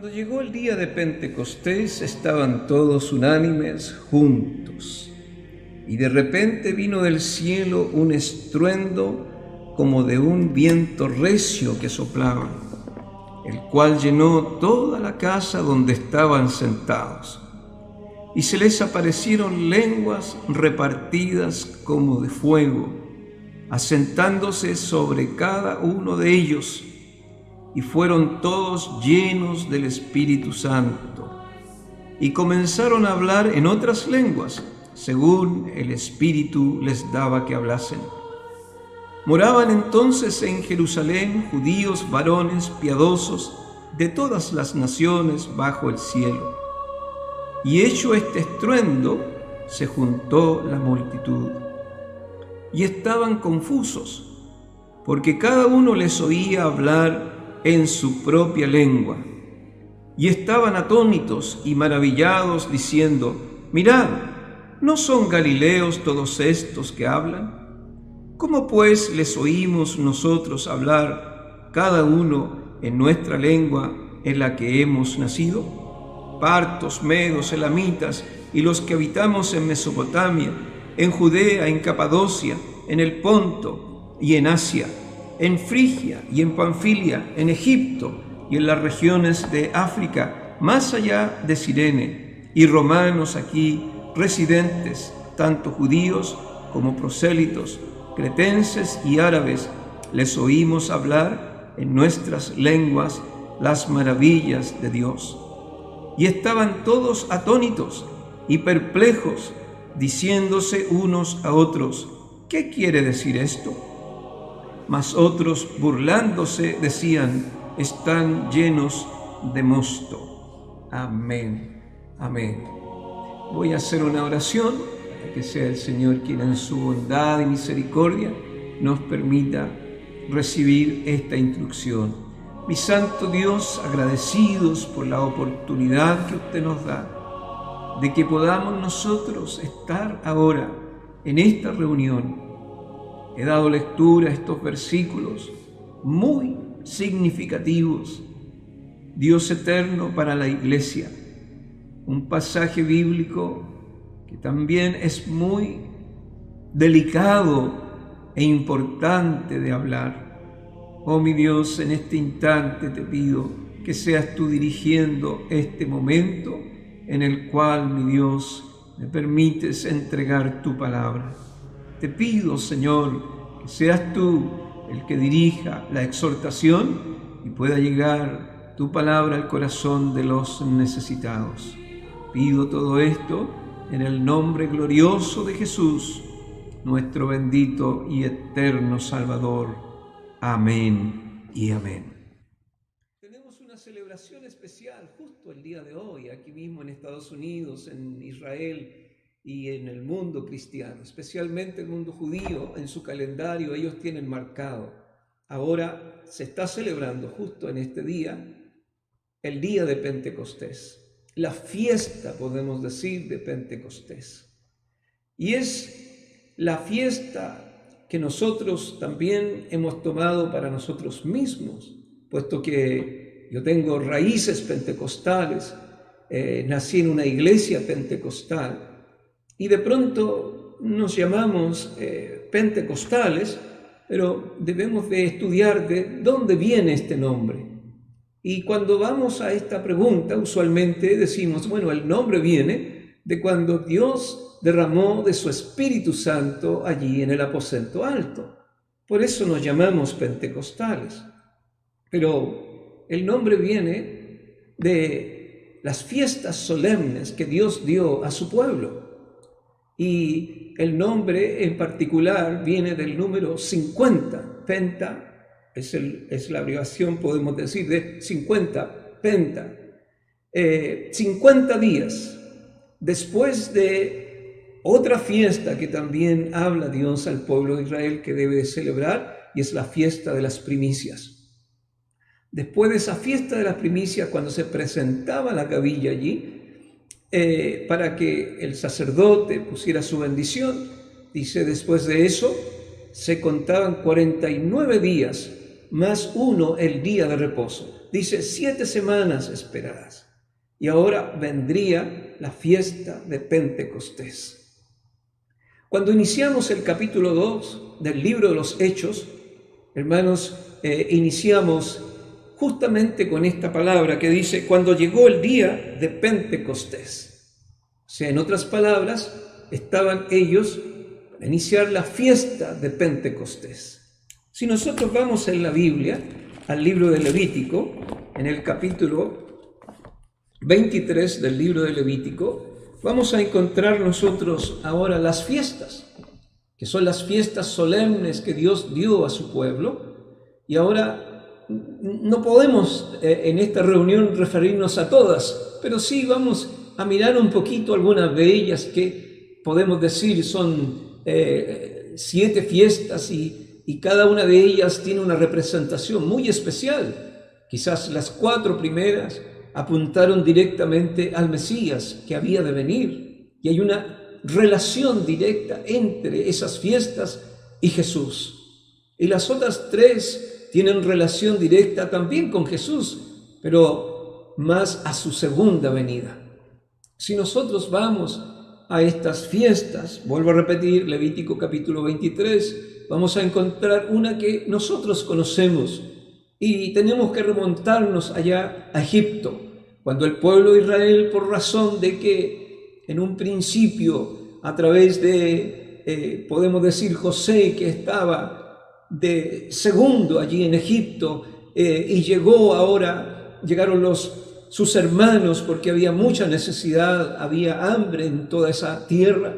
Cuando llegó el día de Pentecostés, estaban todos unánimes juntos. Y de repente vino del cielo un estruendo como de un viento recio que soplaba, el cual llenó toda la casa donde estaban sentados. Y se les aparecieron lenguas repartidas como de fuego, asentándose sobre cada uno de ellos, y fueron todos llenos del Espíritu Santo, y comenzaron a hablar en otras lenguas, según el Espíritu les daba que hablasen. Moraban entonces en Jerusalén judíos varones piadosos de todas las naciones bajo el cielo. Y hecho este estruendo, se juntó la multitud, y estaban confusos, porque cada uno les oía hablar en su propia lengua. Y estaban atónitos y maravillados, diciendo: Mirad, ¿no son galileos todos estos que hablan? ¿Cómo pues les oímos nosotros hablar, cada uno en nuestra lengua en la que hemos nacido? Partos, medos, elamitas y los que habitamos en Mesopotamia, en Judea, en Capadocia, en el Ponto y en Asia, en Frigia y en Panfilia, en Egipto y en las regiones de África, más allá de Cirene, y romanos aquí residentes, tanto judíos como prosélitos, cretenses y árabes, les oímos hablar en nuestras lenguas las maravillas de Dios. Y estaban todos atónitos y perplejos, diciéndose unos a otros: ¿qué quiere decir esto? Mas otros, burlándose, decían: están llenos de mosto. Amén, amén. Voy a hacer una oración para que sea el Señor quien en su bondad y misericordia nos permita recibir esta instrucción. Mi santo Dios, agradecidos por la oportunidad que usted nos da de que podamos nosotros estar ahora en esta reunión. He dado lectura a estos versículos muy significativos. Dios eterno para la iglesia, un pasaje bíblico que también es muy delicado e importante de hablar. Oh mi Dios, en este instante te pido que seas tú dirigiendo este momento en el cual, mi Dios, me permites entregar tu palabra. Te pido, Señor, que seas tú el que dirija la exhortación y pueda llegar tu palabra al corazón de los necesitados. Pido todo esto en el nombre glorioso de Jesús, nuestro bendito y eterno Salvador. Amén y amén. Tenemos una celebración especial justo el día de hoy, aquí mismo en Estados Unidos, en Israel y en el mundo cristiano, especialmente el mundo judío. En su calendario ellos tienen marcado, ahora se está celebrando justo en este día, el día de Pentecostés, la fiesta, podemos decir, de Pentecostés. Y es la fiesta que nosotros también hemos tomado para nosotros mismos, puesto que yo tengo raíces pentecostales, nací en una iglesia pentecostal, y de pronto nos llamamos pentecostales, pero debemos de estudiar de dónde viene este nombre. Y cuando vamos a esta pregunta, usualmente decimos, bueno, el nombre viene de cuando Dios derramó de su Espíritu Santo allí en el aposento alto. Por eso nos llamamos pentecostales. Pero el nombre viene de las fiestas solemnes que Dios dio a su pueblo. Y el nombre en particular viene del número 50. Penta es la abreviación, podemos decir, de 50, penta. 50 días después de otra fiesta que también habla Dios al pueblo de Israel que debe de celebrar, y es la fiesta de las primicias. Después de esa fiesta de las primicias, cuando se presentaba la gavilla allí, para que el sacerdote pusiera su bendición, dice, después de eso se contaban 49 días más uno el día de reposo. dice 7 semanas esperarás. Y ahora vendría la fiesta de Pentecostés. Cuando iniciamos el capítulo 2 del libro de los Hechos, hermanos, iniciamos justamente con esta palabra que dice, cuando llegó el día de Pentecostés. O sea, en otras palabras, estaban ellos para iniciar la fiesta de Pentecostés. Si nosotros vamos en la Biblia, al libro de Levítico, en el capítulo 23 del libro de Levítico, vamos a encontrar nosotros ahora las fiestas, que son las fiestas solemnes que Dios dio a su pueblo. Y ahora no podemos en esta reunión referirnos a todas, pero sí vamos a mirar un poquito algunas de ellas que podemos decir son 7 fiestas y cada una de ellas tiene una representación muy especial. Quizás las 4 primeras apuntaron directamente al Mesías que había de venir, y hay una relación directa entre esas fiestas y Jesús. Y las otras 3 tienen relación directa también con Jesús, pero más a su segunda venida. Si nosotros vamos a estas fiestas, vuelvo a repetir, Levítico capítulo 23, vamos a encontrar una que nosotros conocemos y tenemos que remontarnos allá a Egipto, cuando el pueblo de Israel, por razón de que en un principio, a través de, podemos decir, José, que estaba de segundo allí en Egipto, y llegaron sus hermanos, porque había mucha necesidad, había hambre en toda esa tierra,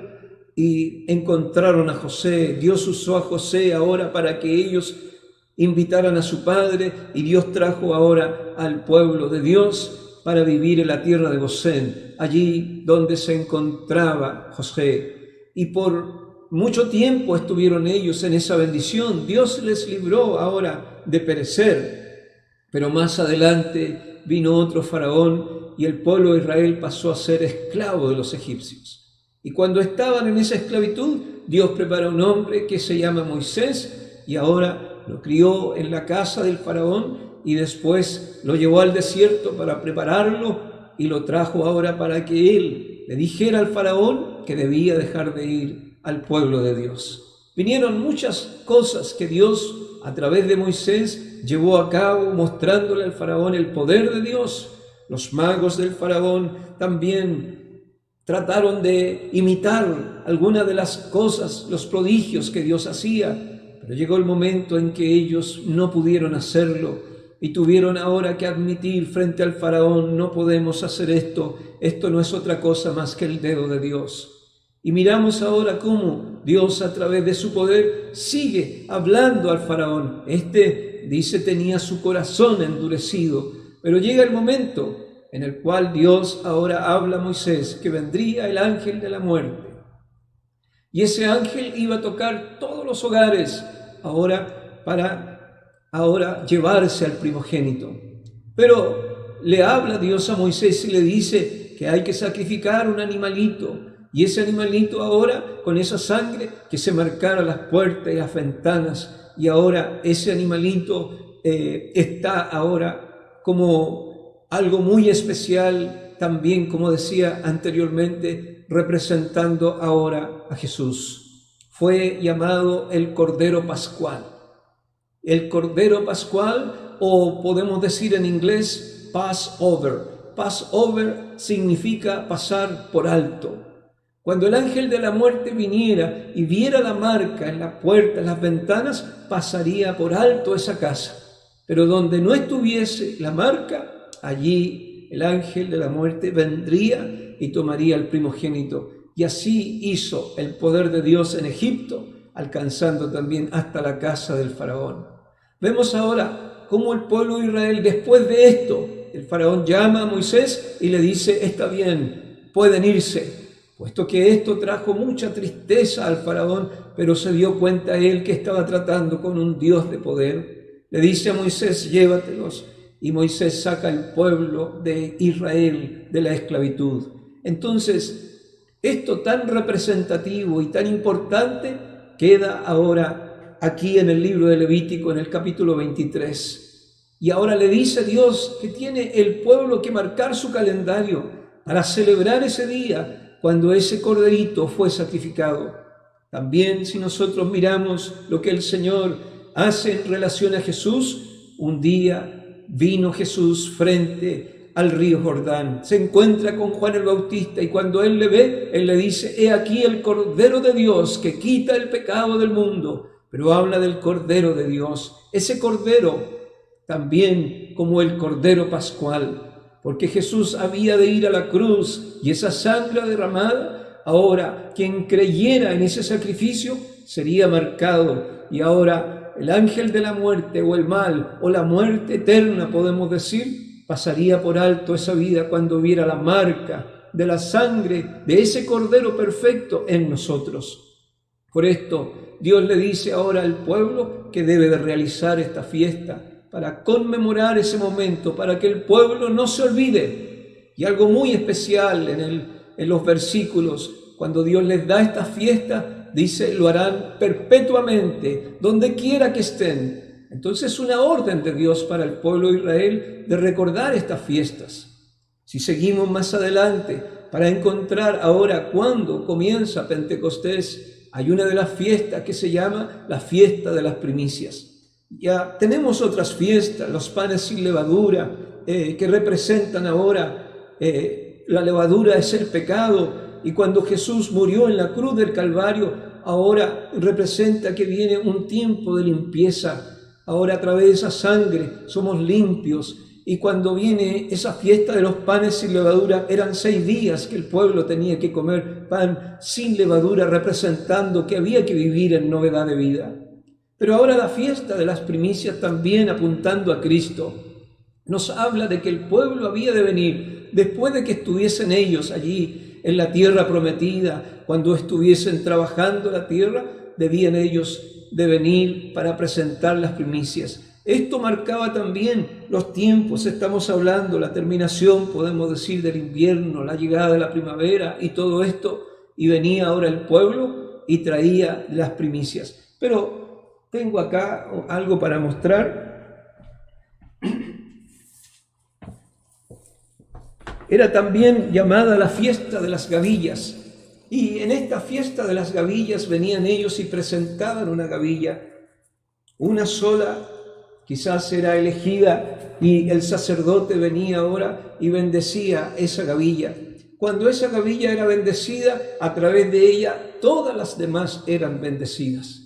y encontraron a José. Dios usó a José ahora para que ellos invitaran a su padre, y Dios trajo ahora al pueblo de Dios para vivir en la tierra de Gosén, allí donde se encontraba José. Y por mucho tiempo estuvieron ellos en esa bendición. Dios les libró ahora de perecer, pero más adelante vino otro faraón y el pueblo de Israel pasó a ser esclavo de los egipcios. Y cuando estaban en esa esclavitud, Dios preparó un hombre que se llama Moisés, y ahora lo crió en la casa del faraón, y después lo llevó al desierto para prepararlo, y lo trajo ahora para que él le dijera al faraón que debía dejar de ir al pueblo de Dios. Vinieron muchas cosas que Dios, a través de Moisés, llevó a cabo, mostrándole al faraón el poder de Dios. Los magos del faraón también trataron de imitar algunas de las cosas, los prodigios que Dios hacía, pero llegó el momento en que ellos no pudieron hacerlo y tuvieron ahora que admitir frente al faraón: no podemos hacer esto no es otra cosa más que el dedo de Dios. Y miramos ahora cómo Dios, a través de su poder, sigue hablando al faraón. Dice, tenía su corazón endurecido, pero llega el momento en el cual Dios ahora habla a Moisés que vendría el ángel de la muerte. Y ese ángel iba a tocar todos los hogares para llevarse al primogénito. Pero le habla Dios a Moisés y le dice que hay que sacrificar un animalito. Y ese animalito ahora, con esa sangre, que se marcara las puertas y las ventanas. Y ahora ese animalito está ahora como algo muy especial, también, como decía anteriormente, representando ahora a Jesús. Fue llamado el Cordero Pascual. El Cordero Pascual, o podemos decir en inglés Passover. Passover significa pasar por alto. Cuando el ángel de la muerte viniera y viera la marca en la puerta, en las ventanas, pasaría por alto esa casa. Pero donde no estuviese la marca, allí el ángel de la muerte vendría y tomaría el primogénito. Y así hizo el poder de Dios en Egipto, alcanzando también hasta la casa del faraón. Vemos ahora cómo el pueblo de Israel, después de esto, el faraón llama a Moisés y le dice: está bien, pueden irse, puesto que esto trajo mucha tristeza al faraón, pero se dio cuenta él que estaba tratando con un Dios de poder. Le dice a Moisés: llévatelos. Y Moisés saca al pueblo de Israel de la esclavitud. Entonces, esto tan representativo y tan importante queda ahora aquí en el libro de Levítico, en el capítulo 23. Y ahora le dice Dios que tiene el pueblo que marcar su calendario para celebrar ese día cuando ese corderito fue sacrificado. También si nosotros miramos lo que el Señor hace en relación a Jesús, un día vino Jesús frente al río Jordán, se encuentra con Juan el Bautista y cuando él le ve, él le dice: he aquí el Cordero de Dios que quita el pecado del mundo. Pero habla del Cordero de Dios, ese Cordero también como el Cordero Pascual, porque Jesús había de ir a la cruz y esa sangre derramada, ahora quien creyera en ese sacrificio sería marcado, y ahora el ángel de la muerte o el mal o la muerte eterna, podemos decir, pasaría por alto esa vida cuando viera la marca de la sangre de ese Cordero perfecto en nosotros. Por esto Dios le dice ahora al pueblo que debe de realizar esta fiesta para conmemorar ese momento, para que el pueblo no se olvide. Y algo muy especial en los versículos, cuando Dios les da esta fiesta, dice: lo harán perpetuamente, donde quiera que estén. Entonces, una orden de Dios para el pueblo de Israel de recordar estas fiestas. Si seguimos más adelante, para encontrar ahora cuándo comienza Pentecostés, hay una de las fiestas que se llama la fiesta de las primicias. Ya tenemos otras fiestas, los panes sin levadura, que representan ahora, la levadura es el pecado, y cuando Jesús murió en la cruz del Calvario, ahora representa que viene un tiempo de limpieza. Ahora a través de esa sangre somos limpios, y cuando viene esa fiesta de los panes sin levadura, eran 6 días que el pueblo tenía que comer pan sin levadura, representando que había que vivir en novedad de vida. Pero ahora la fiesta de las primicias, también apuntando a Cristo, nos habla de que el pueblo había de venir después de que estuviesen ellos allí en la tierra prometida. Cuando estuviesen trabajando la tierra, debían ellos de venir para presentar las primicias. Esto marcaba también los tiempos, estamos hablando, la terminación, podemos decir, del invierno, la llegada de la primavera y todo esto, y venía ahora el pueblo y traía las primicias. Pero tengo acá algo para mostrar. Era también llamada la fiesta de las gavillas. Y en esta fiesta de las gavillas venían ellos y presentaban una gavilla. Una sola, quizás era elegida, y el sacerdote venía ahora y bendecía esa gavilla. Cuando esa gavilla era bendecida, a través de ella todas las demás eran bendecidas.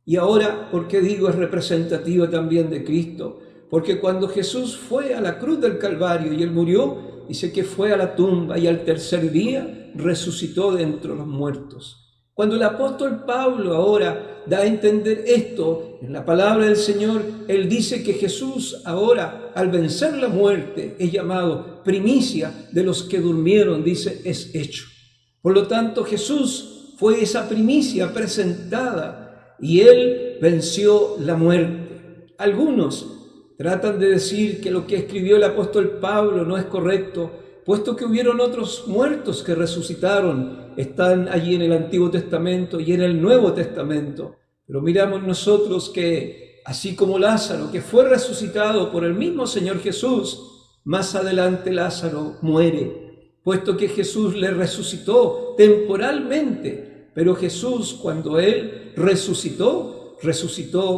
Y ahora, ¿por qué digo es representativa también de Cristo? Porque cuando Jesús fue a la cruz del Calvario y Él murió, dice que fue a la tumba y al tercer día resucitó de entre los muertos. Cuando el apóstol Pablo ahora da a entender esto en la palabra del Señor, él dice que Jesús ahora, al vencer la muerte, es llamado primicia de los que durmieron, dice, es hecho. Por lo tanto, Jesús fue esa primicia presentada y Él venció la muerte. Algunos tratan de decir que lo que escribió el apóstol Pablo no es correcto, puesto que hubieron otros muertos que resucitaron, están allí en el Antiguo Testamento y en el Nuevo Testamento. Pero miramos nosotros que, así como Lázaro, que fue resucitado por el mismo Señor Jesús, más adelante Lázaro muere, puesto que Jesús le resucitó temporalmente. Pero Jesús, cuando Él resucitó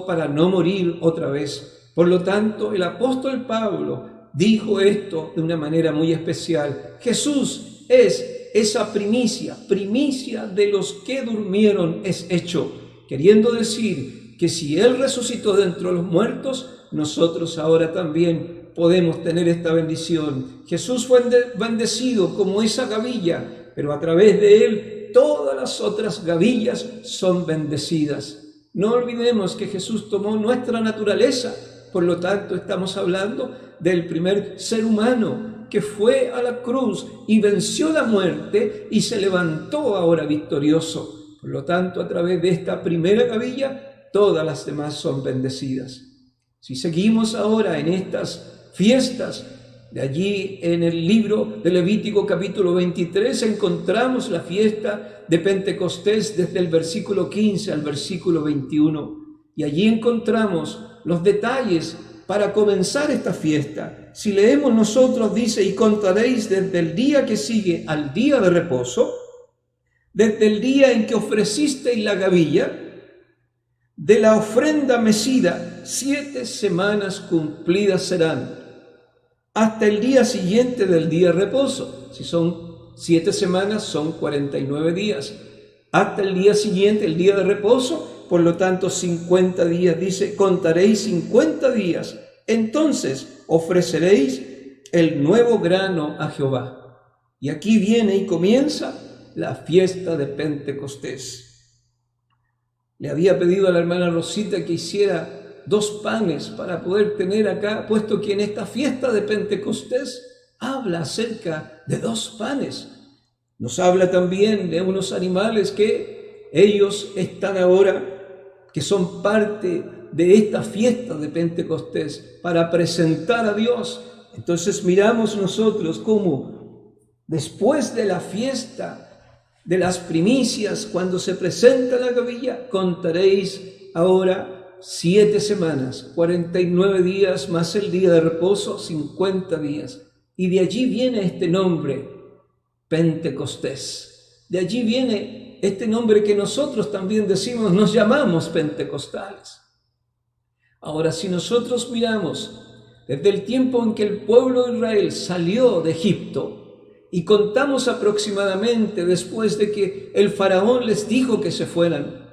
para no morir otra vez. Por lo tanto, el apóstol Pablo dijo esto de una manera muy especial. Jesús es esa primicia de los que durmieron es hecho, queriendo decir que si Él resucitó de entre los muertos, nosotros ahora también podemos tener esta bendición. Jesús fue bendecido como esa gavilla, pero a través de Él todas las otras gavillas son bendecidas. No olvidemos que Jesús tomó nuestra naturaleza, por lo tanto estamos hablando del primer ser humano que fue a la cruz y venció la muerte y se levantó ahora victorioso. Por lo tanto, a través de esta primera gavilla, todas las demás son bendecidas. Si seguimos ahora en estas fiestas, de allí en el libro de Levítico capítulo 23 encontramos la fiesta de Pentecostés desde el versículo 15 al versículo 21. Y allí encontramos los detalles para comenzar esta fiesta. Si leemos nosotros, dice, y contaréis desde el día que sigue al día de reposo, desde el día en que ofrecisteis la gavilla, de la ofrenda mecida, 7 semanas cumplidas serán, hasta el día siguiente del día de reposo. Si son 7 semanas, son 49 días. Hasta el día siguiente, el día de reposo, por lo tanto 50 días, dice, contaréis 50 días. Entonces ofreceréis el nuevo grano a Jehová. Y aquí viene y comienza la fiesta de Pentecostés. Le había pedido a la hermana Rosita que hiciera 2 panes para poder tener acá, puesto que en esta fiesta de Pentecostés habla acerca de 2 panes. Nos habla también de unos animales que ellos están ahora, que son parte de esta fiesta de Pentecostés, para presentar a Dios. Entonces miramos nosotros cómo después de la fiesta de las primicias, cuando se presenta la gavilla, contaréis ahora 7 semanas, 49 días más el día de reposo, 50 días. Y de allí viene este nombre, Pentecostés. De allí viene este nombre que nosotros también decimos, nos llamamos pentecostales. Ahora, si nosotros miramos desde el tiempo en que el pueblo de Israel salió de Egipto, y contamos aproximadamente después de que el faraón les dijo que se fueran,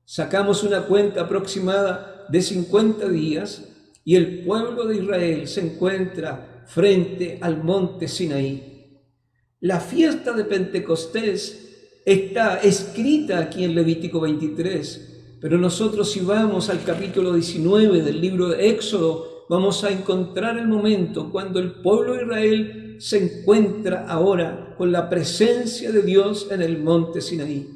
sacamos una cuenta aproximada de 50 días y el pueblo de Israel se encuentra frente al monte Sinaí. La fiesta de Pentecostés está escrita aquí en Levítico 23, pero nosotros si vamos al capítulo 19 del libro de Éxodo, vamos a encontrar el momento cuando el pueblo de Israel se encuentra ahora con la presencia de Dios en el monte Sinaí.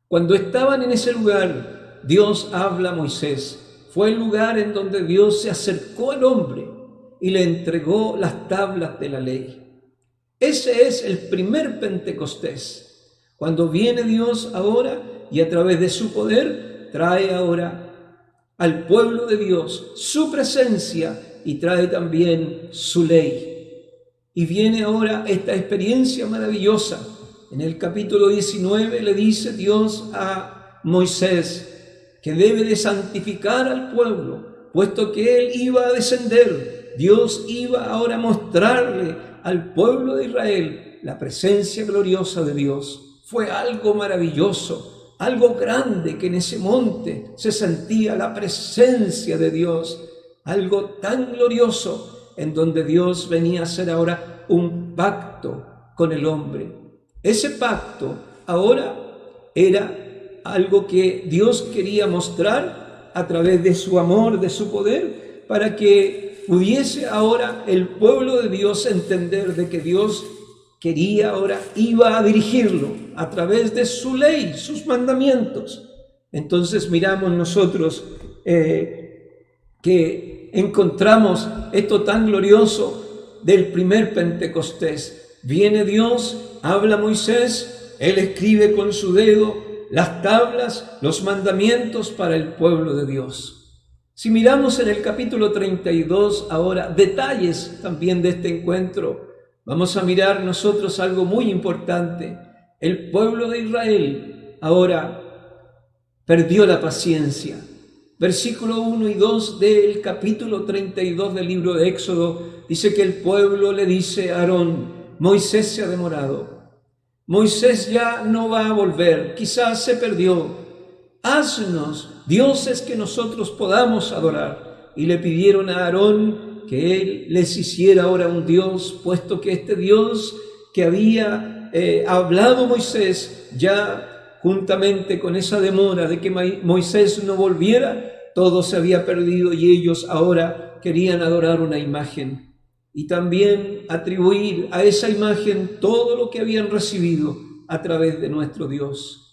Cuando estaban en ese lugar, Dios habla a Moisés. Fue el lugar en donde Dios se acercó al hombre y le entregó las tablas de la ley. Ese es el primer Pentecostés, cuando viene Dios ahora y a través de su poder trae ahora al pueblo de Dios su presencia y trae también su ley. Y viene ahora esta experiencia maravillosa. En el capítulo 19 le dice Dios a Moisés que debe de santificar al pueblo, puesto que él iba a descender. Dios iba ahora a mostrarle al pueblo de Israel la presencia gloriosa de Dios. Fue algo maravilloso, algo grande, que en ese monte se sentía la presencia de Dios, algo tan glorioso, en donde Dios venía a hacer ahora un pacto con el hombre. Ese pacto ahora era algo que Dios quería mostrar a través de su amor, de su poder, para que pudiese ahora el pueblo de Dios entender de que Dios quería ahora, iba a dirigirlo a través de su ley, sus mandamientos. Entonces miramos nosotros que encontramos esto tan glorioso del primer Pentecostés. Viene Dios, habla a Moisés, él escribe con su dedo las tablas, los mandamientos para el pueblo de Dios. Si miramos en el capítulo 32 ahora detalles también de este encuentro, vamos a mirar nosotros algo muy importante. El pueblo de Israel ahora perdió la paciencia. Versículo 1 y 2 del capítulo 32 del libro de Éxodo dice que el pueblo le dice a Aarón: Moisés se ha demorado, Moisés ya no va a volver, quizás se perdió. Haznos dioses que nosotros podamos adorar. Y le pidieron a Aarón que él les hiciera ahora un Dios, puesto que este Dios que había hablado Moisés ya juntamente con esa demora de que Moisés no volviera, todo se había perdido y ellos ahora querían adorar una imagen y también atribuir a esa imagen todo lo que habían recibido a través de nuestro Dios.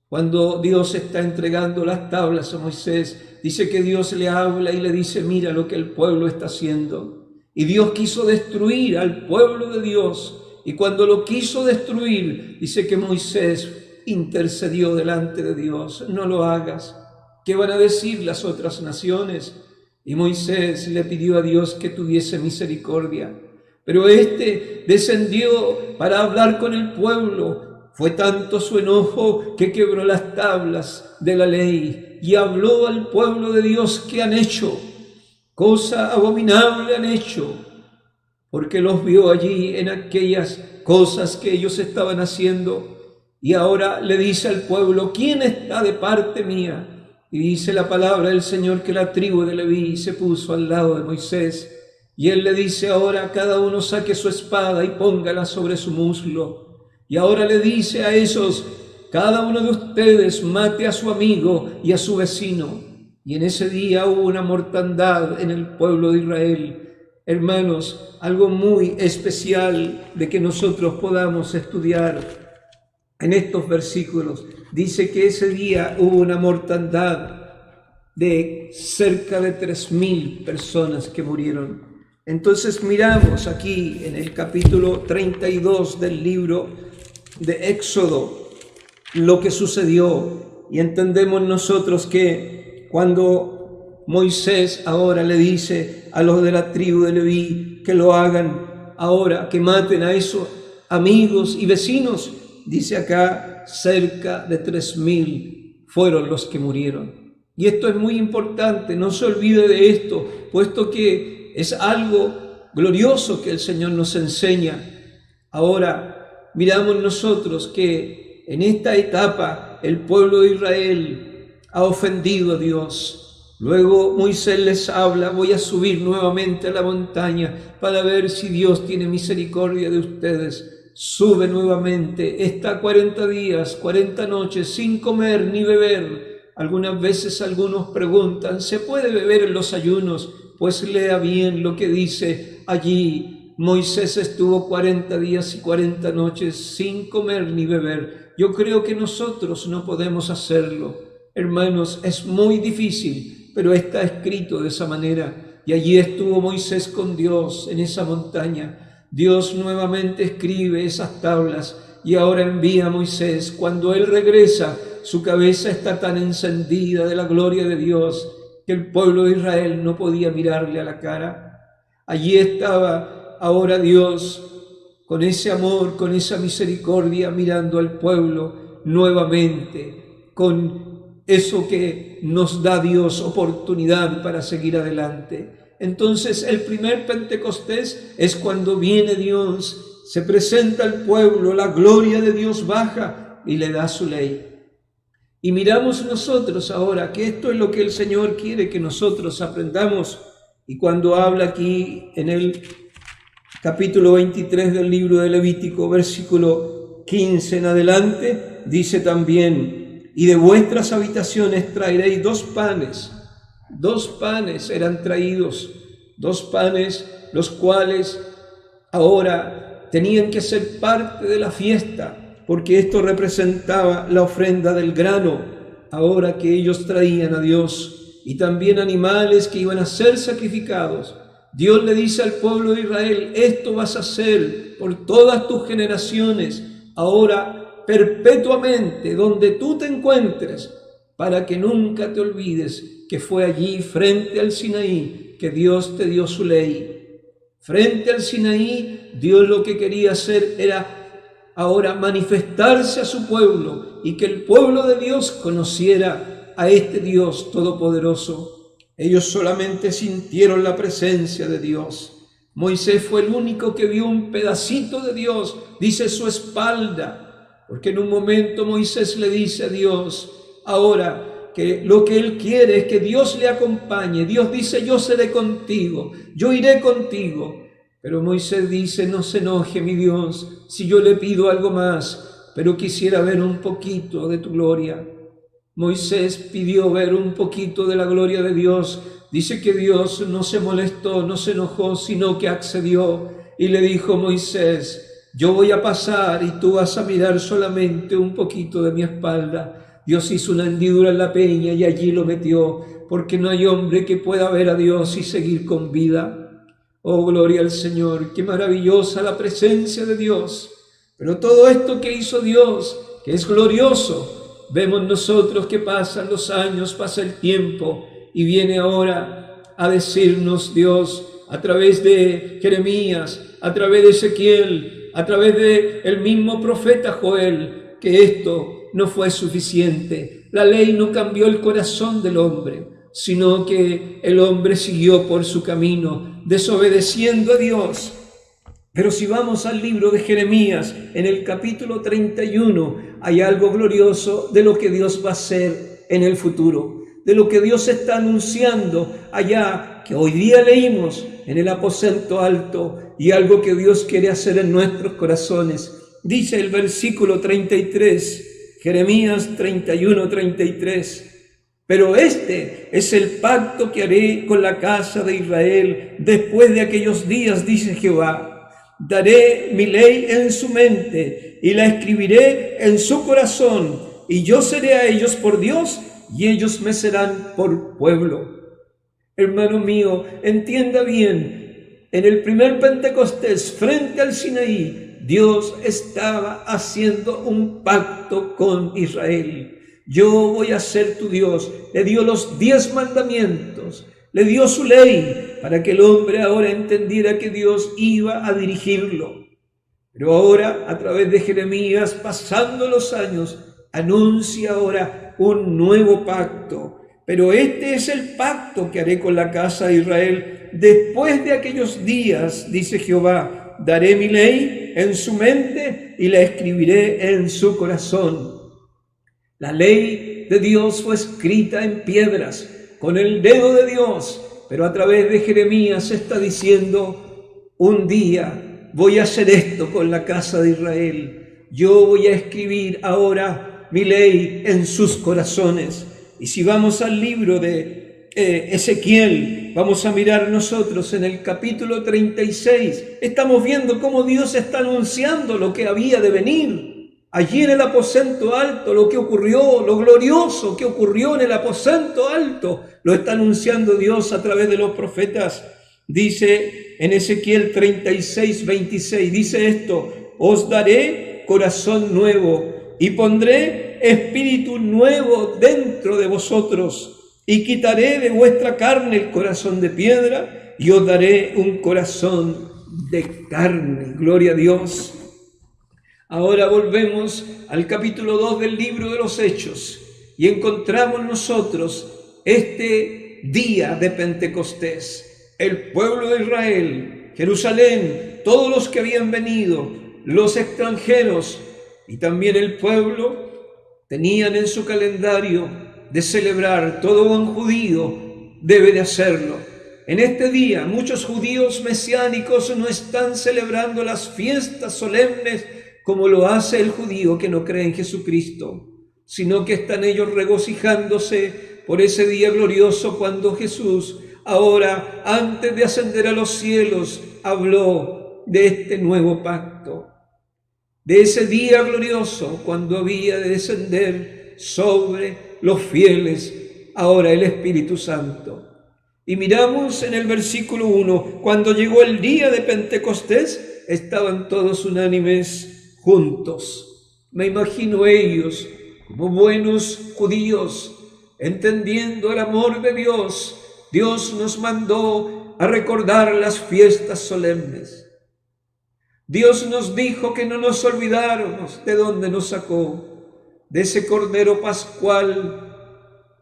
Cuando Dios está entregando las tablas a Moisés, dice que Dios le habla y le dice: mira lo que el pueblo está haciendo. Y Dios quiso destruir al pueblo de Dios, y cuando lo quiso destruir, dice que Moisés intercedió delante de Dios: no lo hagas. ¿Qué van a decir las otras naciones? Y Moisés le pidió a Dios que tuviese misericordia, pero éste descendió para hablar con el pueblo. Fue tanto su enojo que quebró las tablas de la ley y habló al pueblo de Dios que han hecho, cosa abominable han hecho, porque los vio allí en aquellas cosas que ellos estaban haciendo. Y ahora le dice al pueblo: ¿quién está de parte mía? Y dice la palabra del Señor que la tribu de Leví se puso al lado de Moisés. Y él le dice ahora: cada uno saque su espada y póngala sobre su muslo. Y ahora le dice a esos: cada uno de ustedes mate a su amigo y a su vecino. Y en ese día hubo una mortandad en el pueblo de Israel. Hermanos, algo muy especial de que nosotros podamos estudiar en estos versículos. Dice que ese día hubo una mortandad de cerca de 3,000 personas que murieron. Entonces miramos aquí en el capítulo 32 del libro de Éxodo lo que sucedió, y entendemos nosotros que cuando Moisés ahora le dice a los de la tribu de Leví que lo hagan ahora, que maten a esos amigos y vecinos, dice acá cerca de 3,000 fueron los que murieron. Y esto es muy importante, no se olvide de esto, puesto que es algo glorioso que el Señor nos enseña. Ahora miramos nosotros que en esta etapa el pueblo de Israel ha ofendido a Dios. Luego Moisés les habla: voy a subir nuevamente a la montaña para ver si Dios tiene misericordia de ustedes. Sube nuevamente, está 40 días, 40 noches sin comer ni beber. Algunas veces algunos preguntan: ¿se puede beber en los ayunos? Pues lea bien lo que dice allí. Moisés estuvo 40 días y 40 noches sin comer ni beber. Yo creo que nosotros no podemos hacerlo. Hermanos, es muy difícil, pero está escrito de esa manera. Y allí estuvo Moisés con Dios en esa montaña. Dios nuevamente escribe esas tablas y ahora envía a Moisés. Cuando él regresa, su cabeza está tan encendida de la gloria de Dios que el pueblo de Israel no podía mirarle a la cara. Allí estaba ahora Dios con ese amor, con esa misericordia, mirando al pueblo nuevamente, con eso que nos da Dios oportunidad para seguir adelante. Entonces el primer Pentecostés es cuando viene Dios, se presenta al pueblo, la gloria de Dios baja y le da su ley. Y miramos nosotros ahora que esto es lo que el Señor quiere que nosotros aprendamos. Y cuando habla aquí en el capítulo 23 del libro de Levítico, versículo 15 en adelante, dice también: y de vuestras habitaciones traeréis 2 panes. 2 panes eran traídos, 2 panes, los cuales ahora tenían que ser parte de la fiesta, porque esto representaba la ofrenda del grano, ahora que ellos traían a Dios, y también animales que iban a ser sacrificados. Dios le dice al pueblo de Israel: esto vas a hacer por todas tus generaciones, ahora perpetuamente, donde tú te encuentres, para que nunca te olvides que fue allí frente al Sinaí que Dios te dio su ley. Frente al Sinaí, Dios lo que quería hacer era ahora manifestarse a su pueblo y que el pueblo de Dios conociera a este Dios todopoderoso. Ellos solamente sintieron la presencia de Dios. Moisés fue el único que vio un pedacito de Dios, dice su espalda, porque en un momento Moisés le dice a Dios ahora que lo que él quiere es que Dios le acompañe. Dios dice: yo seré contigo, yo iré contigo. Pero Moisés dice: no se enoje mi Dios si yo le pido algo más, pero quisiera ver un poquito de tu gloria. Moisés pidió ver un poquito de la gloria de Dios. Dice que Dios no se molestó, no se enojó, sino que accedió y le dijo: Moisés, yo voy a pasar y tú vas a mirar solamente un poquito de mi espalda. Dios hizo una hendidura en la peña y allí lo metió, porque no hay hombre que pueda ver a Dios y seguir con vida. Oh, gloria al Señor, qué maravillosa la presencia de Dios. Pero todo esto que hizo Dios, que es glorioso, vemos nosotros que pasan los años, pasa el tiempo y viene ahora a decirnos Dios a través de Jeremías, a través de Ezequiel, a través de el mismo profeta Joel, que esto no fue suficiente. La ley no cambió el corazón del hombre, sino que el hombre siguió por su camino, desobedeciendo a Dios. Pero si vamos al libro de Jeremías, en el capítulo 31, hay algo glorioso de lo que Dios va a hacer en el futuro, de lo que Dios está anunciando allá, que hoy día leímos en el aposento alto, y algo que Dios quiere hacer en nuestros corazones. Dice el versículo 33, Jeremías 31, 33. Pero este es el pacto que haré con la casa de Israel después de aquellos días, dice Jehová. Daré mi ley en su mente y la escribiré en su corazón, y yo seré a ellos por Dios y ellos me serán por pueblo. Hermano mío, entienda bien, en el primer Pentecostés, frente al Sinaí, Dios estaba haciendo un pacto con Israel. Yo voy a ser tu Dios. Le dio los 10 mandamientos, le dio su ley para que el hombre ahora entendiera que Dios iba a dirigirlo. Pero ahora, a través de Jeremías, pasando los años, anuncia ahora un nuevo pacto. Pero este es el pacto que haré con la casa de Israel después de aquellos días, dice Jehová. Daré mi ley en su mente y la escribiré en su corazón. La ley de Dios fue escrita en piedras con el dedo de Dios, pero a través de Jeremías está diciendo: un día voy a hacer esto con la casa de Israel. Yo voy a escribir ahora mi ley en sus corazones. Y si vamos al libro de Ezequiel, vamos a mirar nosotros en el capítulo 36, estamos viendo cómo Dios está anunciando lo que había de venir. Allí en el aposento alto, lo que ocurrió, lo glorioso que ocurrió en el aposento alto, lo está anunciando Dios a través de los profetas. Dice en Ezequiel 36, 26, dice esto: os daré corazón nuevo y pondré espíritu nuevo dentro de vosotros, y quitaré de vuestra carne el corazón de piedra y os daré un corazón de carne. Gloria a Dios. Ahora volvemos al capítulo 2 del libro de los Hechos y encontramos nosotros este día de Pentecostés. El pueblo de Israel, Jerusalén, todos los que habían venido, los extranjeros y también el pueblo, tenían en su calendario de celebrar. Todo buen judío debe de hacerlo. En este día muchos judíos mesiánicos no están celebrando las fiestas solemnes como lo hace el judío que no cree en Jesucristo, sino que están ellos regocijándose por ese día glorioso cuando Jesús, ahora antes de ascender a los cielos, habló de este nuevo pacto, de ese día glorioso cuando había de descender sobre los fieles ahora el Espíritu Santo. Y miramos en el versículo 1, cuando llegó el día de Pentecostés, estaban todos unánimes juntos. Me imagino ellos, como buenos judíos, entendiendo el amor de Dios. Dios nos mandó a recordar las fiestas solemnes. Dios nos dijo que no nos olvidáramos de dónde nos sacó, de ese cordero pascual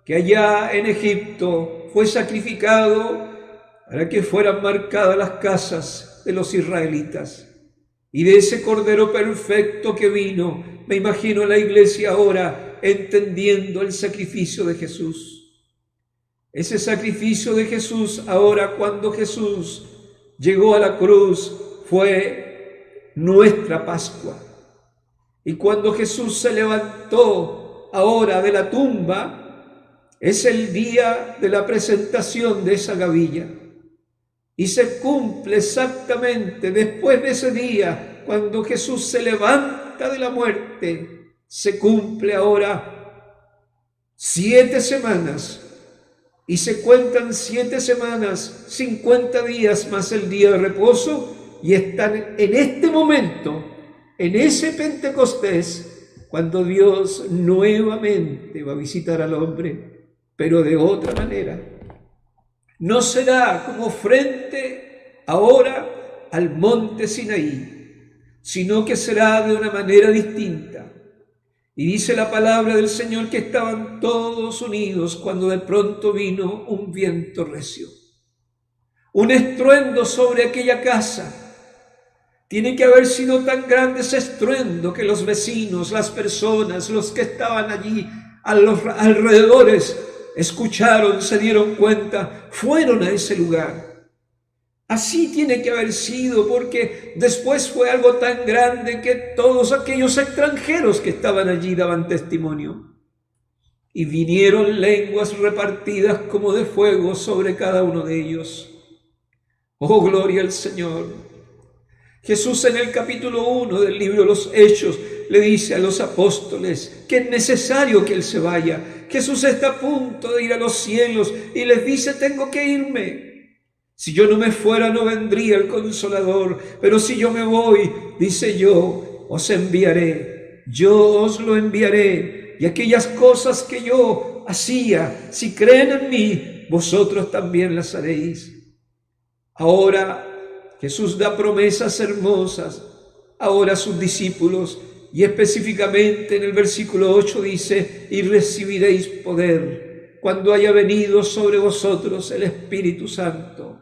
que allá en Egipto fue sacrificado para que fueran marcadas las casas de los israelitas. Y de ese cordero perfecto que vino, me imagino la iglesia ahora entendiendo el sacrificio de Jesús. Ese sacrificio de Jesús ahora, cuando Jesús llegó a la cruz, fue nuestra Pascua. Y cuando Jesús se levantó ahora de la tumba, es el día de la presentación de esa gavilla. Y se cumple exactamente después de ese día, cuando Jesús se levanta de la muerte, se cumple ahora 7 semanas, y se cuentan 7 semanas, 50 días más el día de reposo, y están en este momento, en ese Pentecostés, cuando Dios nuevamente va a visitar al hombre, pero de otra manera. No será como frente ahora al monte Sinaí, sino que será de una manera distinta. Y dice la palabra del Señor que estaban todos unidos cuando de pronto vino un viento recio, un estruendo sobre aquella casa. Tiene que haber sido tan grande ese estruendo que los vecinos, las personas, los que estaban allí a los alrededores, escucharon, se dieron cuenta, fueron a ese lugar. Así tiene que haber sido, porque después fue algo tan grande que todos aquellos extranjeros que estaban allí daban testimonio. Y vinieron lenguas repartidas como de fuego sobre cada uno de ellos. Oh, gloria al Señor. Jesús en el capítulo 1 del libro de los Hechos le dice a los apóstoles que es necesario que Él se vaya. Jesús está a punto de ir a los cielos y les dice: tengo que irme. Si yo no me fuera, no vendría el Consolador, pero si yo me voy, dice, yo os enviaré, yo os lo enviaré. Y aquellas cosas que yo hacía, si creen en mí, vosotros también las haréis. Ahora Jesús da promesas hermosas ahora a sus discípulos, y específicamente en el versículo 8 dice: y recibiréis poder cuando haya venido sobre vosotros el Espíritu Santo.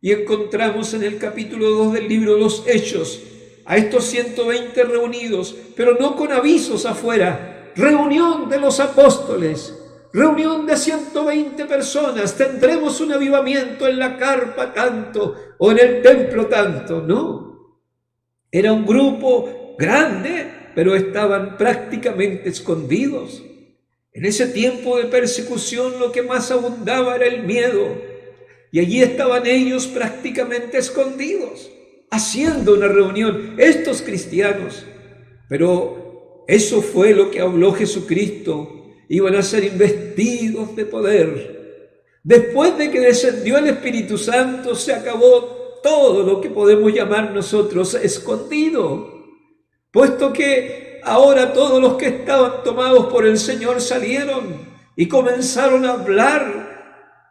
Y encontramos en el capítulo 2 del libro de los Hechos a estos 120 reunidos, pero no con avisos afuera, reunión de los apóstoles, reunión de 120 personas, tendremos un avivamiento en la carpa tanto o en el templo tanto. No, era un grupo grande, pero estaban prácticamente escondidos. En ese tiempo de persecución lo que más abundaba era el miedo, y allí estaban ellos prácticamente escondidos, haciendo una reunión, estos cristianos. Pero eso fue lo que habló Jesucristo: iban a ser investidos de poder. Después de que descendió el Espíritu Santo, se acabó todo lo que podemos llamar nosotros escondido, puesto que ahora todos los que estaban tomados por el Señor salieron y comenzaron a hablar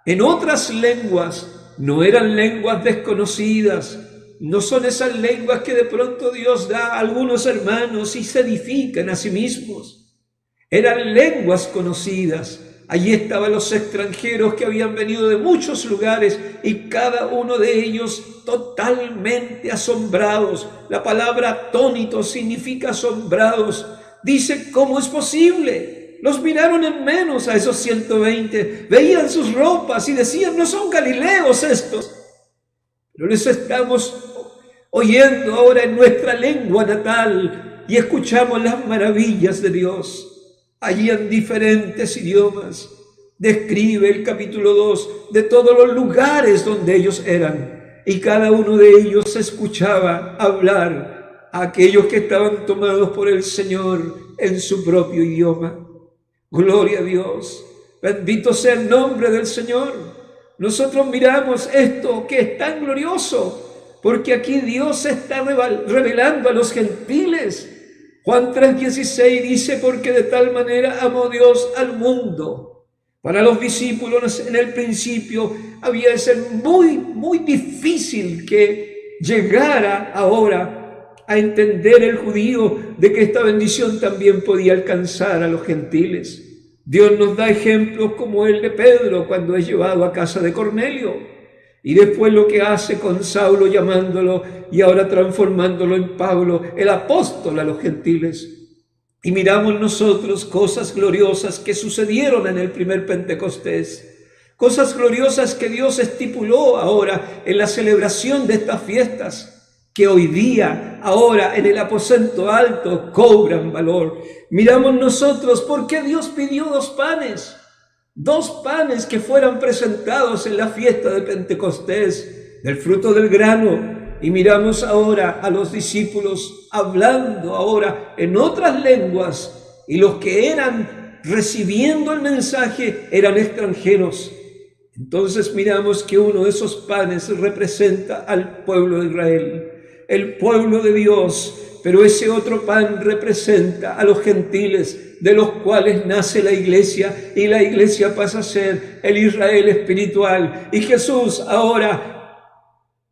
en otras lenguas. No eran lenguas desconocidas, no son esas lenguas que de pronto Dios da a algunos hermanos y se edifican a sí mismos. Eran lenguas conocidas. Allí estaban los extranjeros que habían venido de muchos lugares y cada uno de ellos totalmente asombrados. La palabra atónito significa asombrados. Dice: ¿cómo es posible? Los miraron en menos a esos 120. Veían sus ropas y decían: no son galileos estos. Pero les estamos oyendo ahora en nuestra lengua natal y escuchamos las maravillas de Dios. Allí en diferentes idiomas describe el capítulo 2 de todos los lugares donde ellos eran, y cada uno de ellos escuchaba hablar a aquellos que estaban tomados por el Señor en su propio idioma. Gloria a Dios, bendito sea el nombre del Señor. Nosotros miramos esto que es tan glorioso, porque aquí Dios está revelando a los gentiles. Juan 3:16 dice: porque de tal manera amó Dios al mundo. Para los discípulos en el principio había de ser muy difícil que llegara ahora a entender el judío de que esta bendición también podía alcanzar a los gentiles. Dios nos da ejemplos como el de Pedro cuando es llevado a casa de Cornelio. Y después lo que hace con Saulo, llamándolo y ahora transformándolo en Pablo, el apóstol a los gentiles. Y miramos nosotros cosas gloriosas que sucedieron en el primer Pentecostés, cosas gloriosas que Dios estipuló ahora en la celebración de estas fiestas, que hoy día, ahora en el aposento alto, cobran valor. Miramos nosotros por qué Dios pidió 2 panes. 2 panes que fueran presentados en la fiesta de Pentecostés, del fruto del grano. Y miramos ahora a los discípulos hablando ahora en otras lenguas, y los que eran recibiendo el mensaje eran extranjeros. Entonces miramos que uno de esos panes representa al pueblo de Israel, el pueblo de Dios, pero ese otro pan representa a los gentiles, de los cuales nace la iglesia, y la iglesia pasa a ser el Israel espiritual. Y Jesús ahora,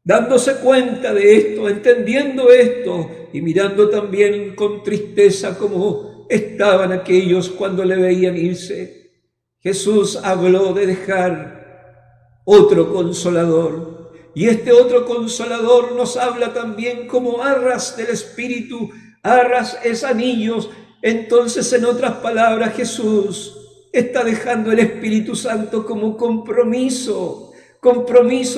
dándose cuenta de esto, entendiendo esto, y mirando también con tristeza cómo estaban aquellos cuando le veían irse, Jesús habló de dejar otro consolador. Y este otro consolador nos habla también como arras del Espíritu. Arras es anillos. Entonces, en otras palabras, Jesús está dejando el Espíritu Santo como compromiso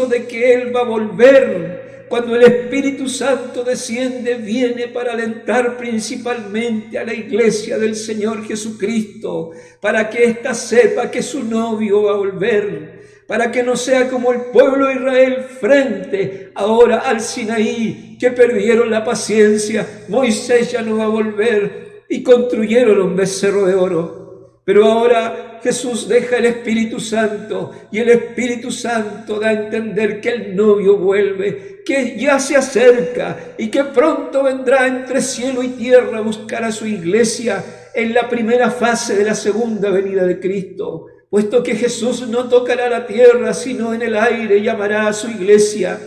de que Él va a volver. Cuando el Espíritu Santo desciende, viene para alentar principalmente a la iglesia del Señor Jesucristo, para que ésta sepa que su novio va a volver, para que no sea como el pueblo de Israel frente ahora al Sinaí, que perdieron la paciencia. Moisés ya no va a volver y construyeron un becerro de oro. Pero ahora Jesús deja el Espíritu Santo, y el Espíritu Santo da a entender que el novio vuelve, que ya se acerca y que pronto vendrá entre cielo y tierra a buscar a su iglesia en la primera fase de la segunda venida de Cristo. Puesto que Jesús no tocará la tierra, sino en el aire llamará a su iglesia.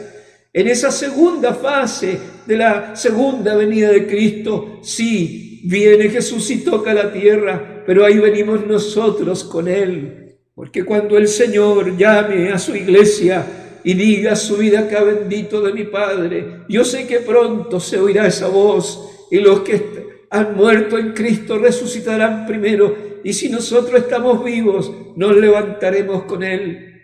En esa segunda fase de la segunda venida de Cristo, sí, viene Jesús y toca la tierra, pero ahí venimos nosotros con Él. Porque cuando el Señor llame a su iglesia y diga: subid acá, bendito de mi Padre, yo sé que pronto se oirá esa voz, y los que han muerto en Cristo resucitarán primero. Y si nosotros estamos vivos, nos levantaremos con Él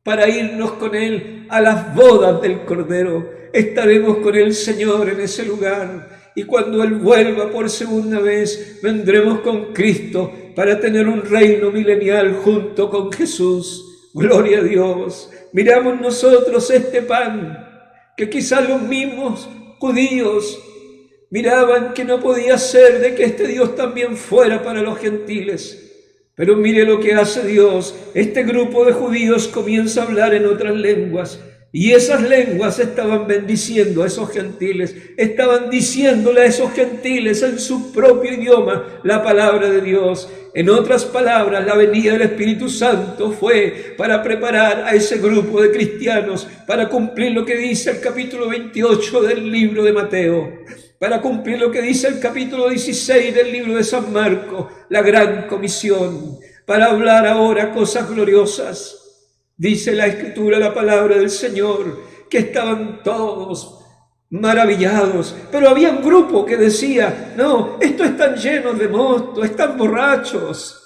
para irnos con Él a las bodas del Cordero. Estaremos con el Señor en ese lugar. Y cuando Él vuelva por segunda vez, vendremos con Cristo para tener un reino milenial junto con Jesús. Gloria a Dios. Miramos nosotros este pan, que quizás los mismos judíos miraban que no podía ser de que este Dios también fuera para los gentiles. Pero mire lo que hace Dios. Este grupo de judíos comienza a hablar en otras lenguas, y esas lenguas estaban bendiciendo a esos gentiles, estaban diciéndole a esos gentiles en su propio idioma la palabra de Dios. En otras palabras, la venida del Espíritu Santo fue para preparar a ese grupo de cristianos para cumplir lo que dice el capítulo 28 del libro de Mateo, para cumplir lo que dice el capítulo 16 del libro de San Marcos, la gran comisión, para hablar ahora cosas gloriosas. Dice la Escritura, la palabra del Señor, que estaban todos maravillados, pero había un grupo que decía: no, estos están llenos de mosto, están borrachos.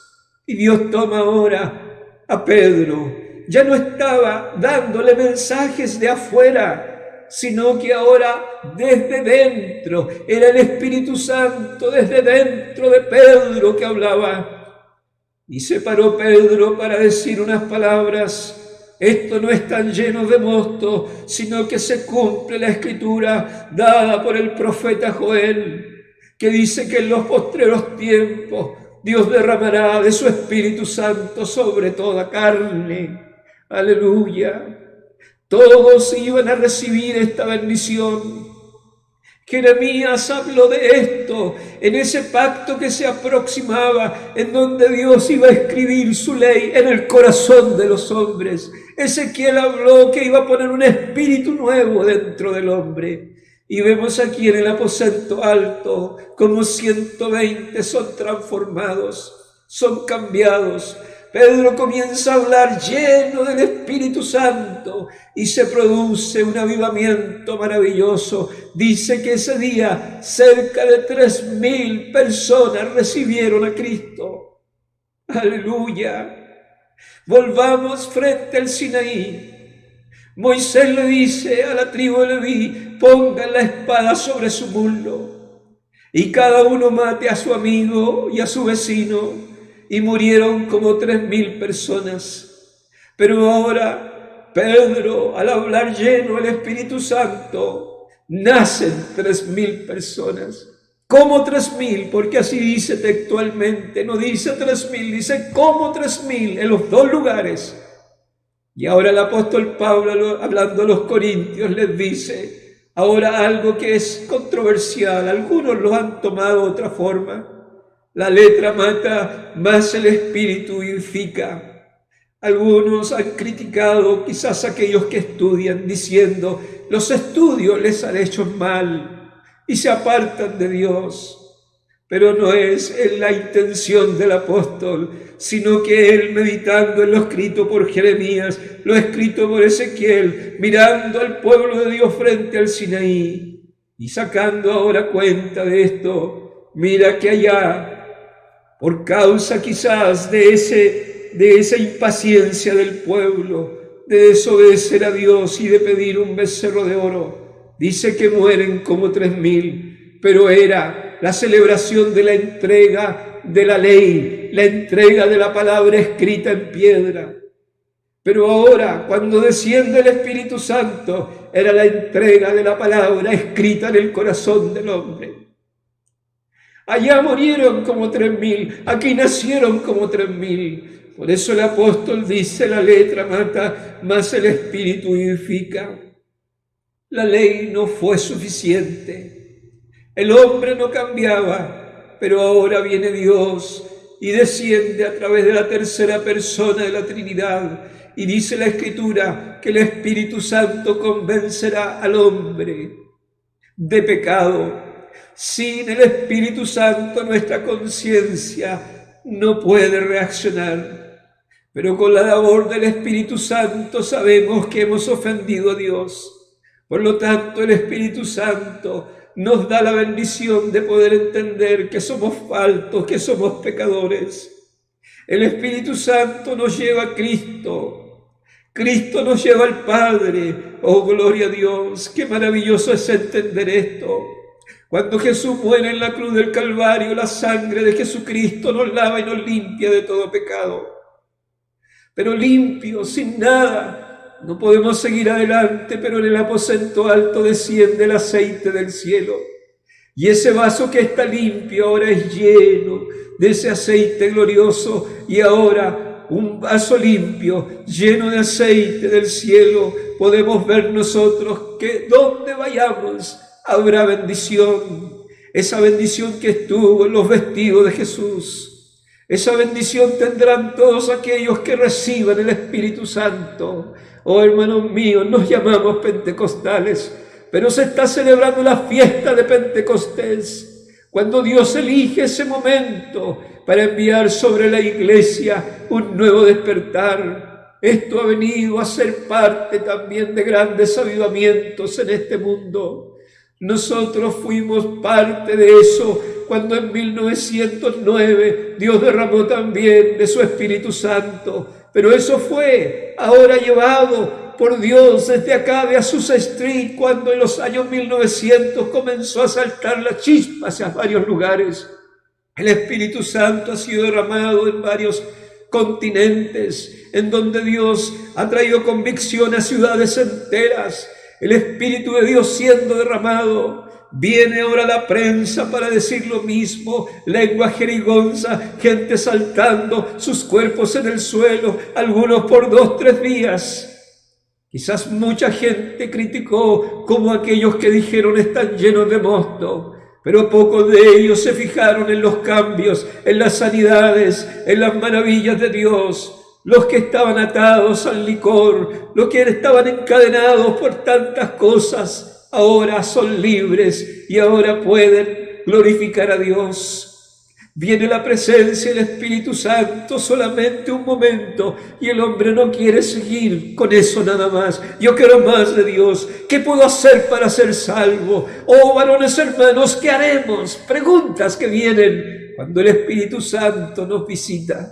Y Dios toma ahora a Pedro. Ya no estaba dándole mensajes de afuera, sino que ahora desde dentro, era el Espíritu Santo desde dentro de Pedro que hablaba. Y se paró Pedro para decir unas palabras: esto no están llenos de mosto, sino que se cumple la Escritura dada por el profeta Joel, que dice que en los postreros tiempos Dios derramará de su Espíritu Santo sobre toda carne. Aleluya. Todos iban a recibir esta bendición. Jeremías habló de esto en ese pacto que se aproximaba, en donde Dios iba a escribir su ley en el corazón de los hombres. Ezequiel habló que iba a poner un espíritu nuevo dentro del hombre. Y vemos aquí en el aposento alto como 120 son transformados, son cambiados. Pedro comienza a hablar lleno del Espíritu Santo y se produce un avivamiento maravilloso. Dice que ese día cerca de 3,000 personas recibieron a Cristo. Aleluya. Volvamos frente al Sinaí. Moisés le dice a la tribu de Leví: pongan la espada sobre su muslo y cada uno mate a su amigo y a su vecino. Y murieron como 3,000 personas. Pero ahora Pedro, al hablar lleno del Espíritu Santo, nacen 3,000 personas. ¿Cómo 3,000? Porque así dice textualmente. No dice 3,000, dice como 3,000 en los dos lugares. Y ahora el apóstol Pablo, hablando a los corintios, les dice: Ahora algo que es controversial, algunos lo han tomado de otra forma. La letra mata, mas el espíritu vivifica. Algunos han criticado quizás aquellos que estudian diciendo los estudios les han hecho mal y se apartan de Dios. Pero no es la intención del apóstol, sino que él, meditando en lo escrito por Jeremías, lo escrito por Ezequiel, mirando al pueblo de Dios frente al Sinaí y sacando ahora cuenta de esto, mira que allá, por causa quizás de esa impaciencia del pueblo, de desobedecer a Dios y de pedir un becerro de oro, dice que mueren como 3,000, pero era la celebración de la entrega de la ley, la entrega de la palabra escrita en piedra. Pero ahora, cuando desciende el Espíritu Santo, era la entrega de la palabra escrita en el corazón del hombre. Allá murieron como 3,000, aquí nacieron como 3,000. Por eso el apóstol dice, la letra mata, mas el Espíritu vivifica. La ley no fue suficiente. El hombre no cambiaba, pero ahora viene Dios y desciende a través de la tercera persona de la Trinidad. Y dice la Escritura que el Espíritu Santo convencerá al hombre de pecado. Sin el Espíritu Santo nuestra conciencia no puede reaccionar. Pero con la labor del Espíritu Santo sabemos que hemos ofendido a Dios. Por lo tanto, el Espíritu Santo nos da la bendición de poder entender que somos faltos, que somos pecadores. El Espíritu Santo nos lleva a Cristo. Cristo nos lleva al Padre. Oh, gloria a Dios. Qué maravilloso es entender esto. Cuando Jesús muere en la cruz del Calvario, la sangre de Jesucristo nos lava y nos limpia de todo pecado. Pero limpio, sin nada, no podemos seguir adelante, pero en el aposento alto desciende el aceite del cielo. Y ese vaso que está limpio ahora es lleno de ese aceite glorioso. Y ahora un vaso limpio, lleno de aceite del cielo, podemos ver nosotros que donde vayamos habrá bendición. Esa bendición que estuvo en los vestidos de Jesús. Esa bendición tendrán todos aquellos que reciban el Espíritu Santo. Oh, hermanos míos, nos llamamos pentecostales, pero se está celebrando la fiesta de Pentecostés, cuando Dios elige ese momento para enviar sobre la iglesia un nuevo despertar. Esto ha venido a ser parte también de grandes avivamientos en este mundo. Nosotros fuimos parte de eso cuando en 1909 Dios derramó también de su Espíritu Santo. Pero eso fue ahora llevado por Dios desde acá de Azusa Street, cuando en los años 1900 comenzó a saltar la chispa hacia varios lugares. El Espíritu Santo ha sido derramado en varios continentes, en donde Dios ha traído convicción a ciudades enteras. El Espíritu de Dios siendo derramado. Viene ahora la prensa para decir lo mismo, lengua jerigonza, gente saltando, sus cuerpos en el suelo, algunos por 2, 3 días. Quizás mucha gente criticó como aquellos que dijeron están llenos de mosto, pero pocos de ellos se fijaron en los cambios, en las sanidades, en las maravillas de Dios. Los que estaban atados al licor, los que estaban encadenados por tantas cosas, ahora son libres y ahora pueden glorificar a Dios. Viene la presencia del Espíritu Santo solamente un momento y el hombre no quiere seguir con eso nada más. Yo quiero más de Dios. ¿Qué puedo hacer para ser salvo? Oh, varones hermanos, ¿qué haremos? Preguntas que vienen cuando el Espíritu Santo nos visita.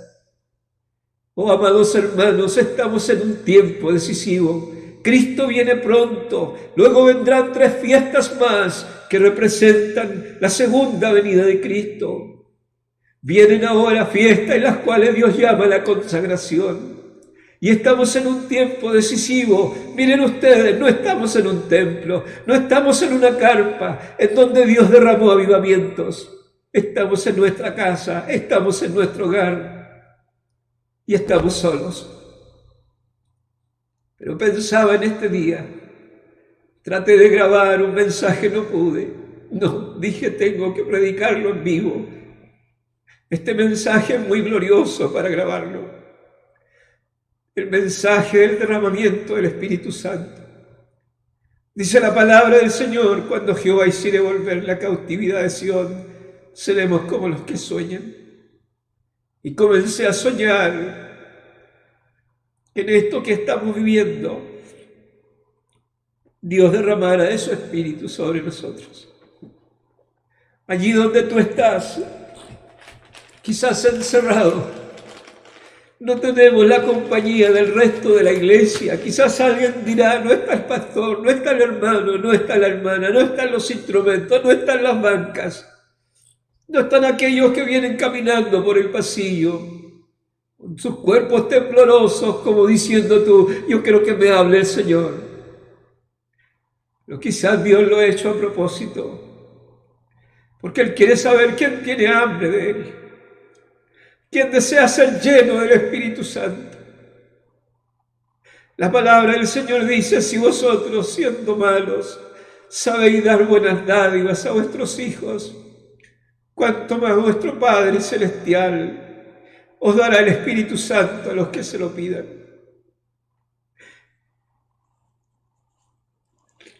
Oh, amados hermanos, estamos en un tiempo decisivo. Cristo viene pronto, luego vendrán 3 fiestas más que representan la segunda venida de Cristo. Vienen ahora fiestas en las cuales Dios llama la consagración. Y estamos en un tiempo decisivo. Miren ustedes, no estamos en un templo, no estamos en una carpa en donde Dios derramó avivamientos. Estamos en nuestra casa, estamos en nuestro hogar y estamos solos. Pero pensaba en este día, Traté de grabar un mensaje, no pude. No, dije, tengo que predicarlo en vivo. Este mensaje es muy glorioso para grabarlo. El mensaje del derramamiento del Espíritu Santo. Dice la palabra del Señor: cuando Jehová hiciere volver la cautividad de Sión, seremos como los que sueñan. Y comencé a soñar en esto que estamos viviendo, Dios derramara de su Espíritu sobre nosotros. Allí donde tú estás, quizás encerrado, no tenemos la compañía del resto de la iglesia. Quizás alguien dirá: no está el pastor, no está el hermano, no está la hermana, no están los instrumentos, no están las bancas, no están aquellos que vienen caminando por el pasillo con sus cuerpos temblorosos, como diciendo tú: yo quiero que me hable el Señor. Pero quizás Dios lo ha hecho a propósito, porque Él quiere saber quién tiene hambre de Él, quién desea ser lleno del Espíritu Santo. La palabra del Señor dice: si vosotros, siendo malos, sabéis dar buenas dádivas a vuestros hijos, cuánto más vuestro Padre Celestial os dará el Espíritu Santo a los que se lo pidan.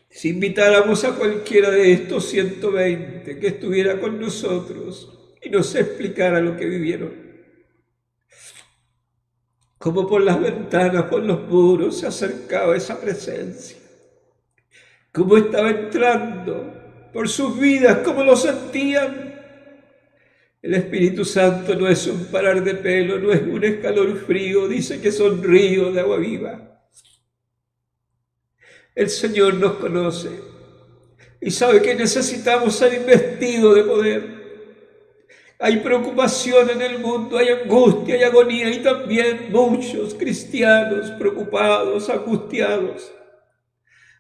Si invitáramos a cualquiera de estos 120 que estuviera con nosotros y nos explicara lo que vivieron, cómo por las ventanas, por los muros se acercaba esa presencia, cómo estaba entrando por sus vidas, cómo lo sentían. El Espíritu Santo no es un parar de pelo, no es un escalofrío, dice que son ríos de agua viva. El Señor nos conoce y sabe que necesitamos ser investidos de poder. Hay preocupación en el mundo, hay angustia, hay agonía, y también muchos cristianos preocupados, angustiados.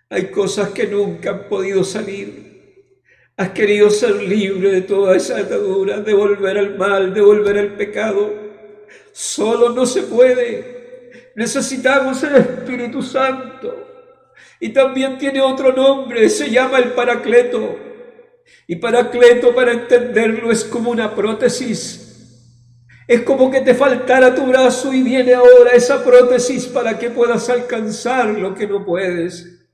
Hay cosas que nunca han podido salir. Has querido ser libre de toda esa atadura, de volver al mal, de volver al pecado. Solo no se puede. Necesitamos el Espíritu Santo. Y también tiene otro nombre, se llama el Paracleto. Y Paracleto, para entenderlo, es como una prótesis. Es como que te faltara tu brazo y viene ahora esa prótesis para que puedas alcanzar lo que no puedes.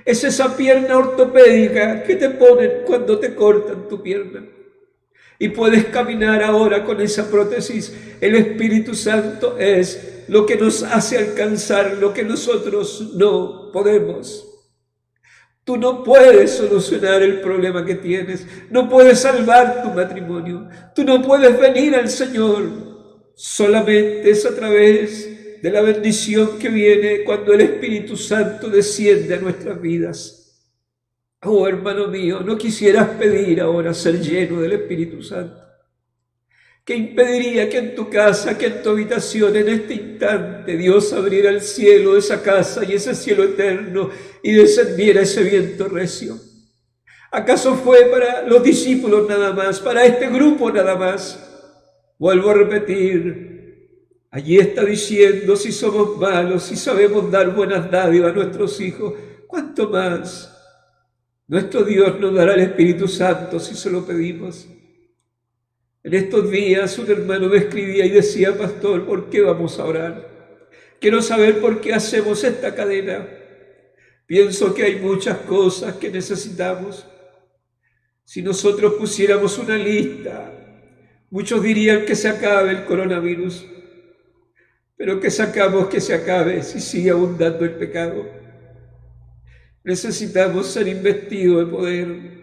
Es esa pierna ortopédica que te ponen cuando te cortan tu pierna. Y puedes caminar ahora con esa prótesis. El Espíritu Santo es lo que nos hace alcanzar lo que nosotros no podemos. Tú no puedes solucionar el problema que tienes, no puedes salvar tu matrimonio, tú no puedes venir al Señor. Solamente es a través de la bendición que viene cuando el Espíritu Santo desciende a nuestras vidas. Oh, hermano mío, ¿no quisieras pedir ahora ser lleno del Espíritu Santo? ¿Qué impediría que en tu casa, que en tu habitación, en este instante, Dios abriera el cielo de esa casa y ese cielo eterno y descendiera ese viento recio? ¿Acaso fue para los discípulos nada más, para este grupo nada más? Vuelvo a repetir, allí está diciendo: si somos malos, si sabemos dar buenas dádivas a nuestros hijos, ¿cuánto más nuestro Dios nos dará el Espíritu Santo si se lo pedimos? En estos días un hermano me escribía y decía: pastor, ¿por qué vamos a orar? Quiero saber por qué hacemos esta cadena. Pienso que hay muchas cosas que necesitamos. Si nosotros pusiéramos una lista, muchos dirían que se acabe el coronavirus, pero que sacamos que se acabe si sigue abundando el pecado. Necesitamos ser investidos de poder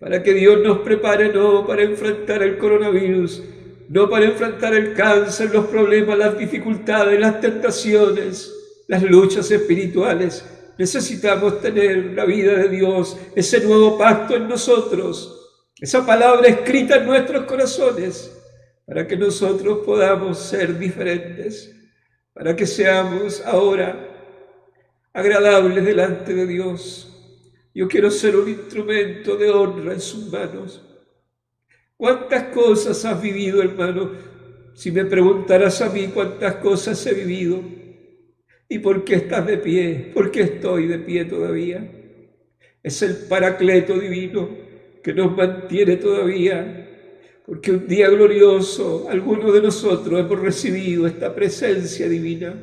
para que Dios nos prepare, no para enfrentar el coronavirus, no para enfrentar el cáncer, los problemas, las dificultades, las tentaciones, las luchas espirituales. Necesitamos tener la vida de Dios, ese nuevo pacto en nosotros, esa palabra escrita en nuestros corazones, para que nosotros podamos ser diferentes, para que seamos ahora agradables delante de Dios. Yo quiero ser un instrumento de honra en sus manos. ¿Cuántas cosas has vivido, hermano? Si me preguntaras a mí cuántas cosas he vivido, ¿Y por qué estás de pie? ¿Por qué estoy de pie todavía? Es el Paracleto divino que nos mantiene todavía, porque un día glorioso algunos de nosotros hemos recibido esta presencia divina.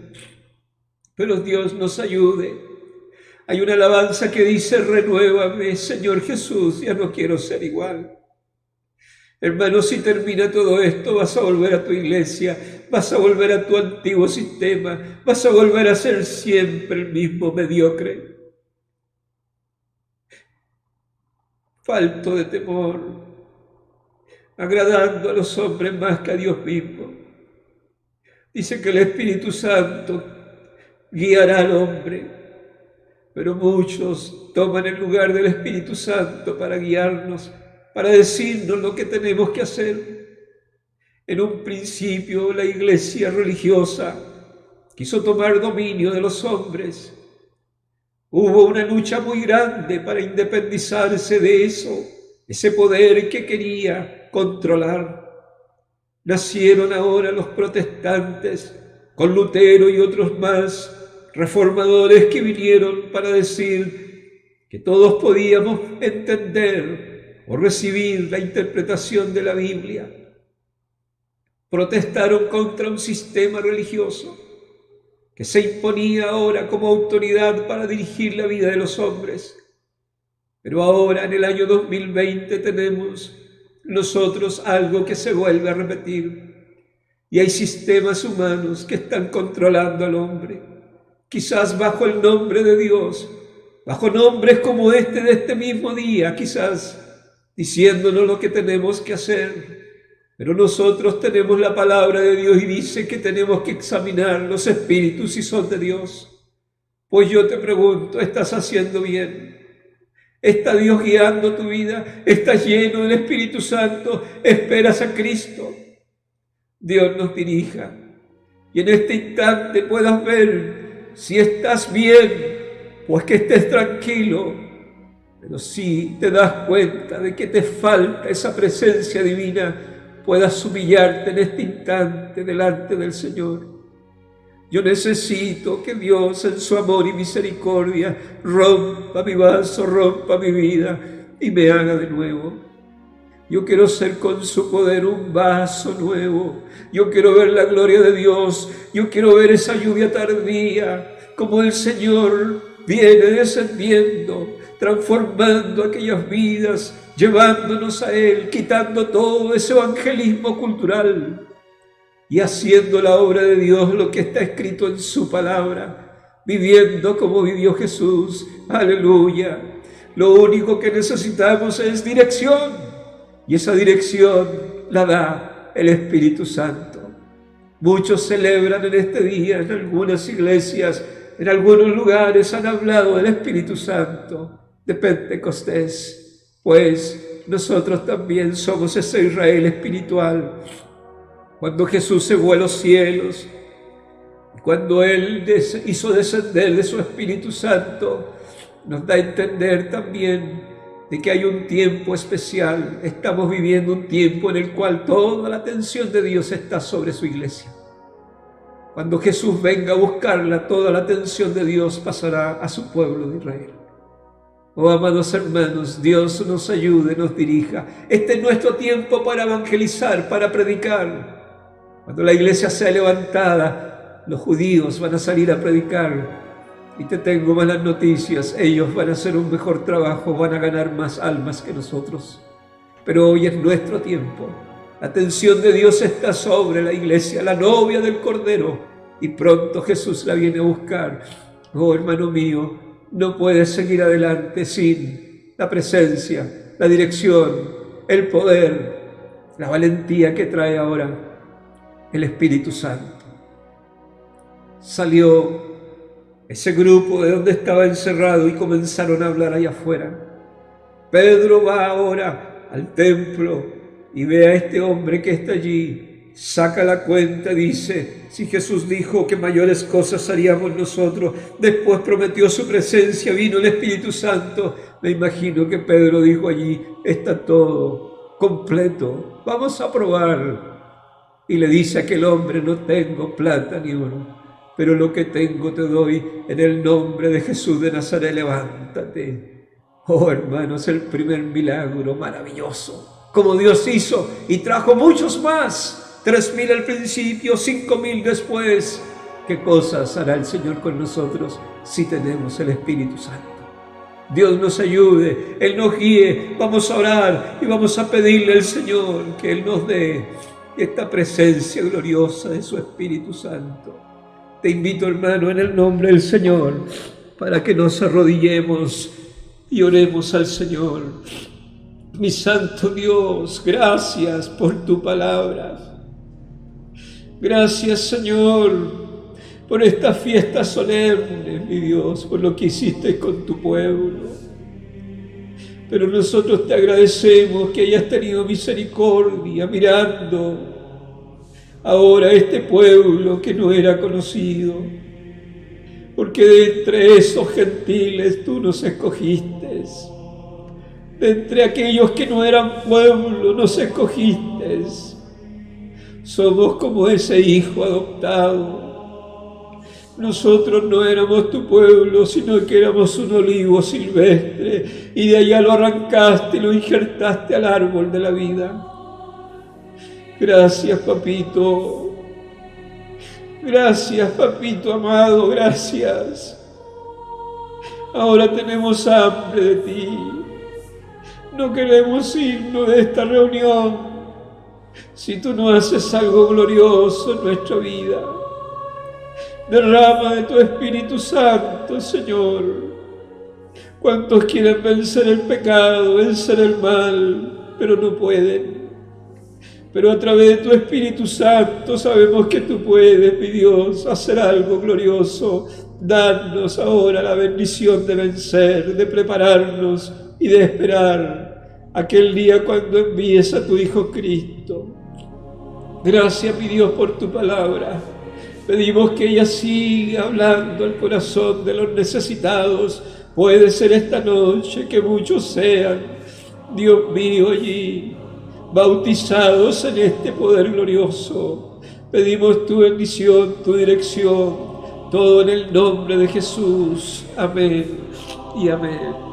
Pero Dios nos ayude. Hay una alabanza que dice: renuévame, Señor Jesús, ya no quiero ser igual. Hermano, si termina todo esto, vas a volver a tu iglesia, vas a volver a tu antiguo sistema, vas a volver a ser siempre el mismo mediocre, falto de temor, agradando a los hombres más que a Dios mismo. Dice que el Espíritu Santo guiará al hombre, pero muchos toman el lugar del Espíritu Santo para guiarnos, para decirnos lo que tenemos que hacer. En un principio la iglesia religiosa quiso tomar dominio de los hombres. Hubo una lucha muy grande para independizarse de eso, ese poder que quería controlar. Nacieron ahora los protestantes, con Lutero y otros más, reformadores que vinieron para decir que todos podíamos entender o recibir la interpretación de la Biblia. Protestaron contra un sistema religioso que se imponía ahora como autoridad para dirigir la vida de los hombres. Pero ahora, en el año 2020, tenemos nosotros algo que se vuelve a repetir. Y hay sistemas humanos que están controlando al hombre, quizás bajo el nombre de Dios, bajo nombres como este de este mismo día, quizás diciéndonos lo que tenemos que hacer. Pero nosotros tenemos la palabra de Dios y dice que tenemos que examinar los espíritus si son de Dios. Pues yo te pregunto, ¿estás haciendo bien? ¿Está Dios guiando tu vida? ¿Estás lleno del Espíritu Santo? ¿Esperas a Cristo? Dios nos dirija y en este instante puedas ver si estás bien, pues que estés tranquilo. Pero si te das cuenta de que te falta esa presencia divina, puedas humillarte en este instante delante del Señor. Yo necesito que Dios en su amor y misericordia rompa mi vaso, rompa mi vida y me haga de nuevo. Yo quiero ser con su poder un vaso nuevo. Yo quiero ver la gloria de Dios. Yo quiero ver esa lluvia tardía, como el Señor viene descendiendo, transformando aquellas vidas, llevándonos a Él, quitando todo ese evangelismo cultural y haciendo la obra de Dios, lo que está escrito en su palabra, viviendo como vivió Jesús. Aleluya. Lo único que necesitamos es dirección, y esa dirección la da el Espíritu Santo. Muchos celebran en este día, en algunas iglesias, en algunos lugares han hablado del Espíritu Santo, de Pentecostés, pues nosotros también somos ese Israel espiritual. Cuando Jesús se fue a los cielos, cuando Él hizo descender de su Espíritu Santo, nos da a entender también de que hay un tiempo especial. Estamos viviendo un tiempo en el cual toda la atención de Dios está sobre su iglesia. Cuando Jesús venga a buscarla, toda la atención de Dios pasará a su pueblo de Israel. Oh, amados hermanos, Dios nos ayude, nos dirija. Este es nuestro tiempo para evangelizar, para predicar. Cuando la iglesia sea levantada, los judíos van a salir a predicar. Y te tengo malas noticias, ellos van a hacer un mejor trabajo, van a ganar más almas que nosotros. Pero hoy es nuestro tiempo. La atención de Dios está sobre la iglesia, la novia del Cordero, y pronto Jesús la viene a buscar. Oh, hermano mío, no puedes seguir adelante sin la presencia, la dirección, el poder, la valentía que trae ahora el Espíritu Santo. Salió ese grupo de donde estaba encerrado y comenzaron a hablar allá afuera. Pedro va ahora al templo y ve a este hombre que está allí, saca la cuenta, dice: si Jesús dijo que mayores cosas haríamos nosotros, después prometió su presencia, vino el Espíritu Santo. Me imagino que Pedro dijo allí: está todo completo, vamos a probar. Y le dice a aquel hombre: no tengo plata ni oro, pero lo que tengo te doy. En el nombre de Jesús de Nazaret, levántate. Oh, hermanos, el primer milagro maravilloso, como Dios hizo y trajo muchos más. 3,000 al principio, 5,000 después. ¿Qué cosas hará el Señor con nosotros si tenemos el Espíritu Santo? Dios nos ayude, Él nos guíe. Vamos a orar y vamos a pedirle al Señor que Él nos dé esta presencia gloriosa de su Espíritu Santo. Te invito, hermano, en el nombre del Señor, para que nos arrodillemos y oremos al Señor. Mi santo Dios, gracias por tu palabra. Gracias, Señor, por esta fiesta solemne, mi Dios, por lo que hiciste con tu pueblo. Pero nosotros te agradecemos que hayas tenido misericordia mirando ahora a este pueblo que no era conocido, porque de entre esos gentiles tú nos escogiste. De entre aquellos que no eran pueblo nos escogiste. Somos como ese hijo adoptado. Nosotros no éramos tu pueblo, sino que éramos un olivo silvestre, y de allá lo arrancaste y lo injertaste al árbol de la vida. Gracias, papito. Gracias, papito amado, gracias. Ahora tenemos hambre de ti. No queremos irnos de esta reunión si tú no haces algo glorioso en nuestra vida. Derrama de tu Espíritu Santo, Señor. ¿Cuántos quieren vencer el pecado, vencer el mal, pero no pueden? Pero a través de tu Espíritu Santo sabemos que tú puedes, mi Dios, hacer algo glorioso. Darnos ahora la bendición de vencer, de prepararnos y de esperar aquel día cuando envíes a tu Hijo Cristo. Gracias, mi Dios, por tu palabra. Pedimos que ella siga hablando al corazón de los necesitados. Puede ser esta noche que muchos sean, Dios mío, allí bautizados en este poder glorioso. Pedimos tu bendición, tu dirección, todo en el nombre de Jesús. Amén y amén.